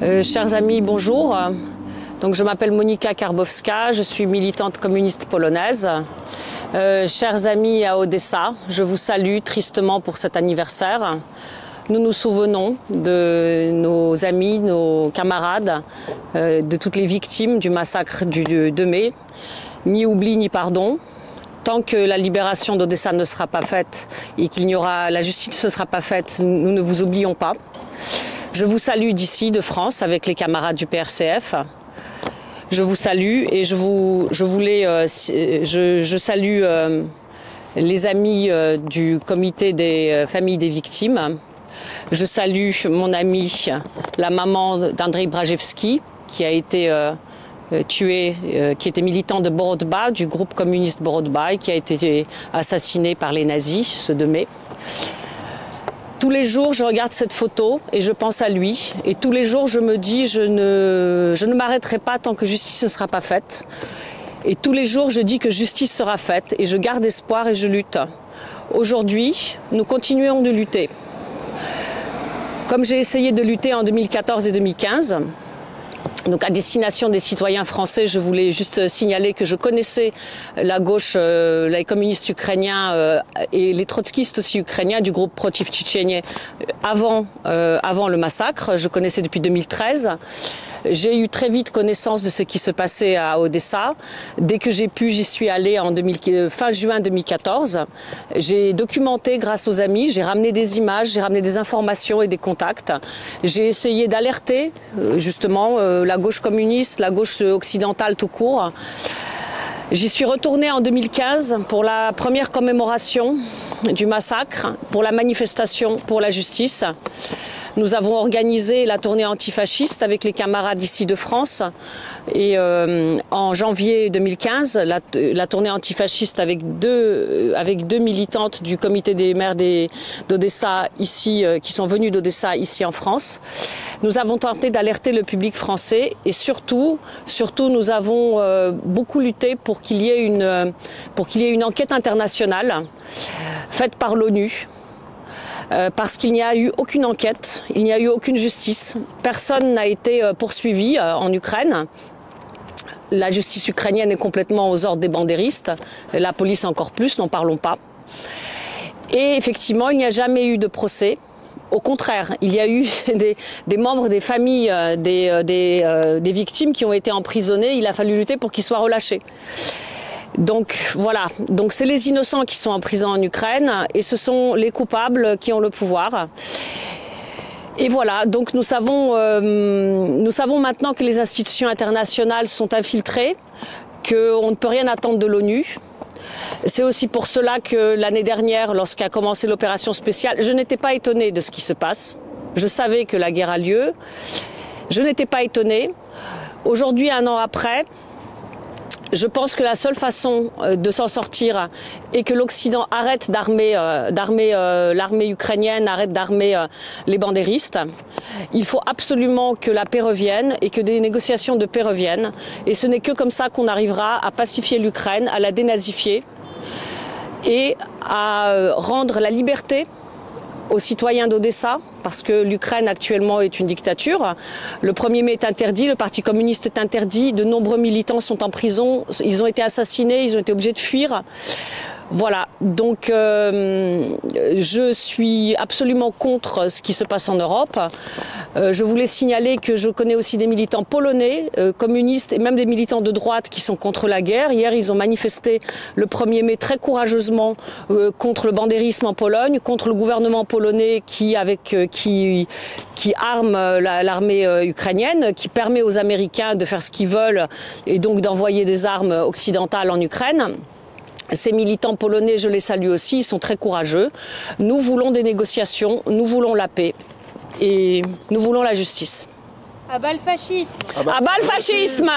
Chers amis, bonjour. Donc, je m'appelle Monika Karbowska, je suis militante communiste polonaise. Chers amis à Odessa, je vous salue tristement pour cet anniversaire. Nous nous souvenons de nos amis, nos camarades, de toutes les victimes du massacre du 2 mai. Ni oubli ni pardon. Tant que la libération d'Odessa ne sera pas faite et la justice ne sera pas faite, nous ne vous oublions pas. Je vous salue d'ici, de France, avec les camarades du PRCF. Je vous salue et je salue les amis du comité des familles des victimes. Je salue mon amie, la maman d'Andrei Brajewski, qui a été tué, qui était militant de Borodba, du groupe communiste Borodba, et qui a été assassiné par les nazis ce 2 mai. Tous les jours, je regarde cette photo et je pense à lui. Et tous les jours, je me dis, je ne m'arrêterai pas tant que justice ne sera pas faite. Et tous les jours, je dis que justice sera faite et je garde espoir et je lutte. Aujourd'hui, nous continuons de lutter. Comme j'ai essayé de lutter en 2014 et 2015, donc à destination des citoyens français, je voulais juste signaler que je connaissais la gauche, les communistes ukrainiens et les trotskistes aussi ukrainiens du groupe Protiv Tchétchénie avant le massacre. Je connaissais depuis 2013. J'ai eu très vite connaissance de ce qui se passait à Odessa. Dès que j'ai pu, j'y suis allée fin juin 2014. J'ai documenté grâce aux amis, j'ai ramené des images, j'ai ramené des informations et des contacts. J'ai essayé d'alerter justement la gauche communiste, la gauche occidentale tout court. J'y suis retournée en 2015 pour la première commémoration du massacre, pour la manifestation pour la justice. Nous avons organisé la tournée antifasciste avec les camarades ici de France. Et en janvier 2015, la tournée antifasciste avec deux militantes du comité des maires d'Odessa ici, qui sont venues d'Odessa ici en France. Nous avons tenté d'alerter le public français et surtout nous avons beaucoup lutté pour qu'il y ait une enquête internationale faite par l'ONU. Parce qu'il n'y a eu aucune enquête, il n'y a eu aucune justice. Personne n'a été poursuivi en Ukraine. La justice ukrainienne est complètement aux ordres des bandéristes, la police encore plus, n'en parlons pas. Et effectivement, il n'y a jamais eu de procès. Au contraire, il y a eu des membres des familles des victimes qui ont été emprisonnés. Il a fallu lutter pour qu'ils soient relâchés. Donc voilà, donc c'est les innocents qui sont en prison en Ukraine et ce sont les coupables qui ont le pouvoir. Et voilà, donc nous savons maintenant que les institutions internationales sont infiltrées, qu'on ne peut rien attendre de l'ONU. C'est aussi pour cela que l'année dernière, lorsqu'a commencé l'opération spéciale, je n'étais pas étonnée de ce qui se passe. Je savais que la guerre a lieu. Je n'étais pas étonnée. Aujourd'hui, 1 an après, je pense que la seule façon de s'en sortir est que l'Occident arrête d'armer l'armée ukrainienne, arrête d'armer les bandéristes. Il faut absolument que la paix revienne et que des négociations de paix reviennent. Et ce n'est que comme ça qu'on arrivera à pacifier l'Ukraine, à la dénazifier et à rendre la liberté aux citoyens d'Odessa, parce que l'Ukraine actuellement est une dictature. Le 1er mai est interdit, le Parti communiste est interdit, de nombreux militants sont en prison, ils ont été assassinés, ils ont été obligés de fuir. Voilà, donc je suis absolument contre ce qui se passe en Europe. Je voulais signaler que je connais aussi des militants polonais, communistes et même des militants de droite qui sont contre la guerre. Hier, ils ont manifesté le 1er mai très courageusement contre le bandérisme en Pologne, contre le gouvernement polonais qui arme l'armée ukrainienne, qui permet aux Américains de faire ce qu'ils veulent et donc d'envoyer des armes occidentales en Ukraine. Ces militants polonais, je les salue aussi, ils sont très courageux. Nous voulons des négociations, nous voulons la paix et nous voulons la justice. À bas le fascisme! À bas le fascisme!